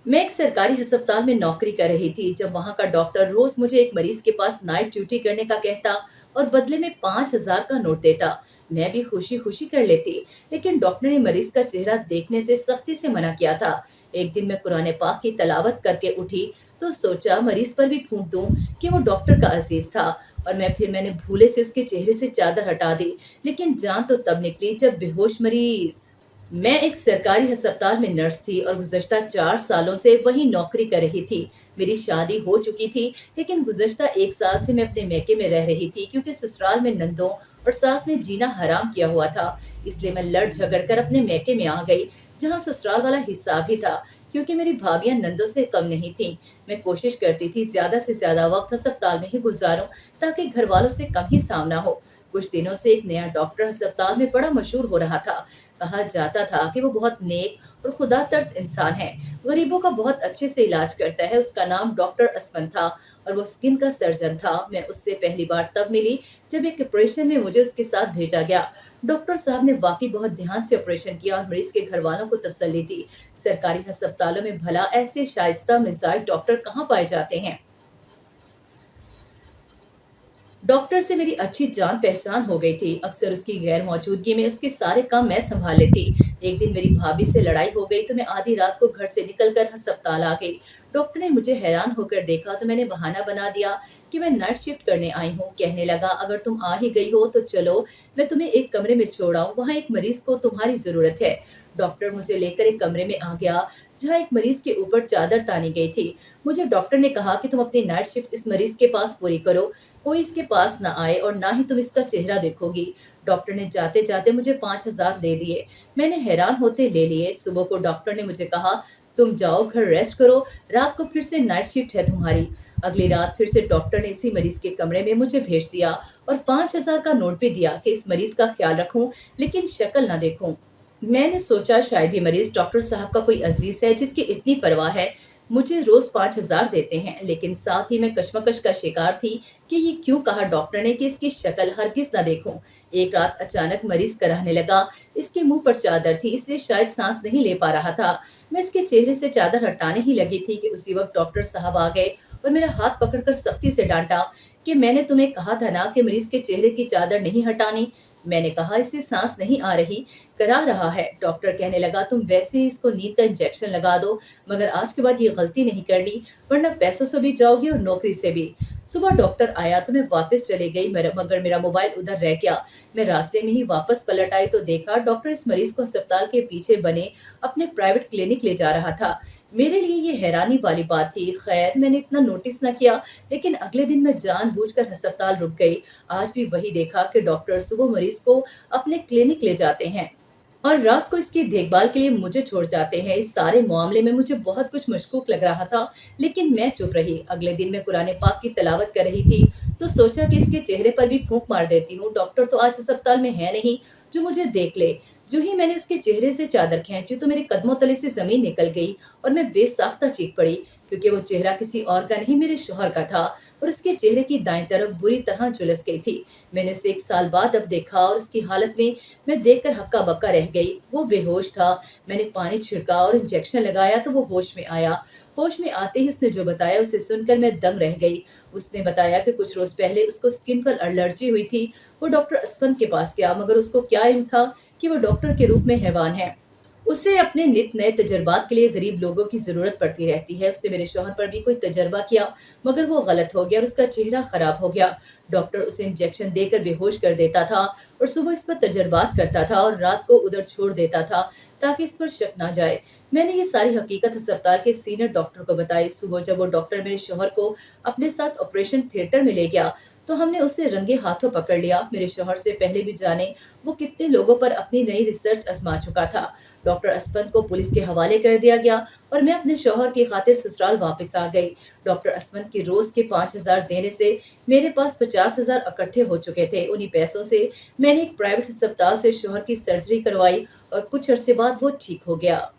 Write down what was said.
मैं एक सरकारी अस्पताल में नौकरी कर रही थी जब वहां का डॉक्टर रोज मुझे एक मरीज के पास नाइट ड्यूटी करने का कहता और बदले में 5,000 का नोट देता। मैं भी खुशी खुशी कर लेती, लेकिन डॉक्टर ने मरीज का चेहरा देखने से सख्ती से मना किया था। एक दिन मैं कुरान पाक की तलावत करके उठी तो सोचा मरीज पर भी फूंक दूं कि वो डॉक्टर का अजीज था। और मैंने भूले से उसके चेहरे से चादर हटा दी, लेकिन जान तो तब निकली जब बेहोश मरीज। मैं एक सरकारी अस्पताल में नर्स थी और गुज़श्ता 4 सालों से वहीं नौकरी कर रही थी। मेरी शादी हो चुकी थी, लेकिन गुज़श्ता 1 साल से मैं अपने मायके में रह रही थी क्योंकि ससुराल में नंदों और सास ने जीना हराम किया हुआ था। इसलिए मैं लड़ झगड़ कर अपने मायके में आ गई, जहाँ ससुराल वाला हिस्सा भी था, क्योंकि मेरी भाभियां नंदों से कम नहीं थीं। मैं कोशिश करती थी ज़्यादा से ज़्यादा वक्त अस्पताल में ही गुजारूं, ताकि घर वालों से कम ही सामना हो। कुछ दिनों से एक नया डॉक्टर अस्पताल में बड़ा मशहूर हो रहा था। कहा जाता था कि वो बहुत नेक और खुदा तर्स इंसान है, गरीबों का बहुत अच्छे से इलाज करता है। उसका नाम डॉक्टर असफन था और वो स्किन का सर्जन था। मैं उससे पहली बार तब मिली जब एक ऑपरेशन में मुझे उसके साथ भेजा गया। डॉक्टर साहब ने वाकई बहुत ध्यान से ऑपरेशन किया और मरीज के घर वालों को तसल्ली दी। सरकारी अस्पतालों में भला ऐसे शाइस्ता मिजाज डॉक्टर कहाँ पाए जाते हैं। डॉक्टर से मेरी अच्छी जान पहचान हो गई थी। अक्सर उसकी गैर मौजूदगी में उसके सारे काम मैं संभाल लेती। एक दिन मेरी भाभी से लड़ाई हो गई तो मैं आधी रात को घर से निकलकर अस्पताल आ गई। डॉक्टर ने मुझे हैरान होकर देखा तो मैंने बहाना बना दिया कि मैं नाइट शिफ्ट करने आई हूँ। कहने लगा, अगर तुम आ ही गई हो तो चलो, मैं तुम्हें एक कमरे में छोड़ आऊं, वहाँ एक मरीज को तुम्हारी जरूरत है। डॉक्टर मुझे लेकर एक कमरे में आ गया जहाँ एक मरीज के ऊपर चादर तानी गई थी। मुझे डॉक्टर ने कहा कि तुम अपनी नाइट शिफ्ट इस मरीज के पास पूरी करो, कोई इसके पास ना आए और ना ही तुम इसका चेहरा देखोगी। डॉक्टर ने जाते जाते मुझे 5,000 दे दिए। मैंने हैरान होते ले लिए। सुबह को डॉक्टर ने मुझे कहा, तुम जाओ घर रेस्ट करो, रात को फिर से नाइट शिफ्ट है तुम्हारी। अगली रात फिर से डॉक्टर ने इसी मरीज के कमरे में मुझे भेज दिया और 5,000 का नोट भी दिया कि इस मरीज का ख्याल रखूं, लेकिन शक्ल ना देखूं। मैंने सोचा शायद ये मरीज डॉक्टर साहब का कोई अजीज है जिसकी इतनी परवाह है। मुझे रोज 5,000 देते हैं, लेकिन साथ ही मैं कश्मकश का शिकार थी कि ये क्यों कहा डॉक्टर ने कि इसकी शक्ल हरगिज ना देखूं। एक रात अचानक मरीज कराहने लगा। इसके मुंह पर चादर थी, इसलिए शायद सांस नहीं ले पा रहा था। मैं इसके चेहरे से चादर हटाने ही लगी थी कि उसी वक्त डॉक्टर साहब आ गए और मेरा हाथ पकड़कर सख्ती से डांटा कि मैंने तुम्हें कहा था ना कि मरीज के चेहरे की चादर नहीं हटानी। मैंने कहा, इससे सांस नहीं आ रही, करा रहा है। डॉक्टर कहने लगा, तुम वैसे ही इसको नींद का इंजेक्शन लगा दो, मगर आज के बाद ये गलती नहीं करनी, वरना पैसों से भी जाओगी और नौकरी से भी। सुबह डॉक्टर आया तो मैं वापस चली गई, मगर मेरा मोबाइल उधर रह गया। मैं रास्ते में ही वापस पलट आई तो देखा डॉक्टर इस मरीज को अस्पताल के पीछे बने अपने प्राइवेट क्लिनिक ले जा रहा था। मेरे लिए ये हैरानी वाली बात थी। खैर, मैंने इतना नोटिस न किया, लेकिन अगले दिन मैं जानबूझकर अस्पताल रुक गई। आज भी वही देखा कि डॉक्टर सुबह मरीज को अपने क्लिनिक ले जाते हैं और रात को इसकी देखभाल के लिए मुझे छोड़ जाते हैं। इस सारे मामले में मुझे बहुत कुछ मशकूक लग रहा था, लेकिन मैं चुप रही। अगले दिन मैं कुरान पाक की तिलावत कर रही थी तो सोचा कि इसके चेहरे पर भी फूंक मार देती हूँ। डॉक्टर तो आज अस्पताल में है नहीं जो मुझे देख ले। जो ही मैंने उसके चेहरे से चादर खींची तो मेरे कदमों तले से जमीन निकल गई और मैं बेसाख्ता चीख पड़ी, क्योंकि वो चेहरा किसी और का नहीं, मेरे शोहर का था और उसके चेहरे की दाईं तरफ बुरी तरह झुलस गई थी। मैंने उसे 1 साल बाद अब देखा और उसकी हालत में मैं देखकर हक्का बक्का रह गई। वो बेहोश था। मैंने पानी छिड़का और इंजेक्शन लगाया तो वो होश में आया। होश में आते ही उसने जो बताया उसे सुनकर मैं दंग रह गई। उसने बताया कि कुछ रोज पहले उसको स्किन पर एलर्जी हुई थी। वो डॉक्टर असफन के पास गया, मगर उसको क्या इल्म था कि वो डॉक्टर के रूप में हैवान है। उसे अपने नित नए तजर्बात के लिए गरीब लोगों की जरूरत पड़ती रहती है। उसने मेरे शौहर पर भी कोई तजर्बा किया, मगर वो गलत हो गया और उसका चेहरा खराब हो गया। डॉक्टर उसे इंजेक्शन देकर बेहोश कर देता था और सुबह इस पर तजर्बात करता था और रात को उधर छोड़ देता था ताकि इस पर शक ना जाए। मैंने ये सारी हकीकत अस्पताल के सीनियर डॉक्टर को बताई। सुबह जब वो डॉक्टर मेरे शौहर को अपने साथ ऑपरेशन थिएटर में ले गया तो हमने उसे रंगे हाथों पकड़ लिया। मेरे शौहर से पहले भी जाने वो कितने लोगों पर अपनी नई रिसर्च आजमा चुका था। डॉक्टर असफंद को पुलिस के हवाले कर दिया गया और मैं अपने शौहर की खातिर ससुराल वापस आ गई। डॉक्टर असफंद की रोज के 5,000 देने से मेरे पास 50,000 इकट्ठे हो चुके थे। उन्हीं पैसों से मैंने एक प्राइवेट अस्पताल से शौहर की सर्जरी करवाई और कुछ अरसे बाद वो ठीक हो गया।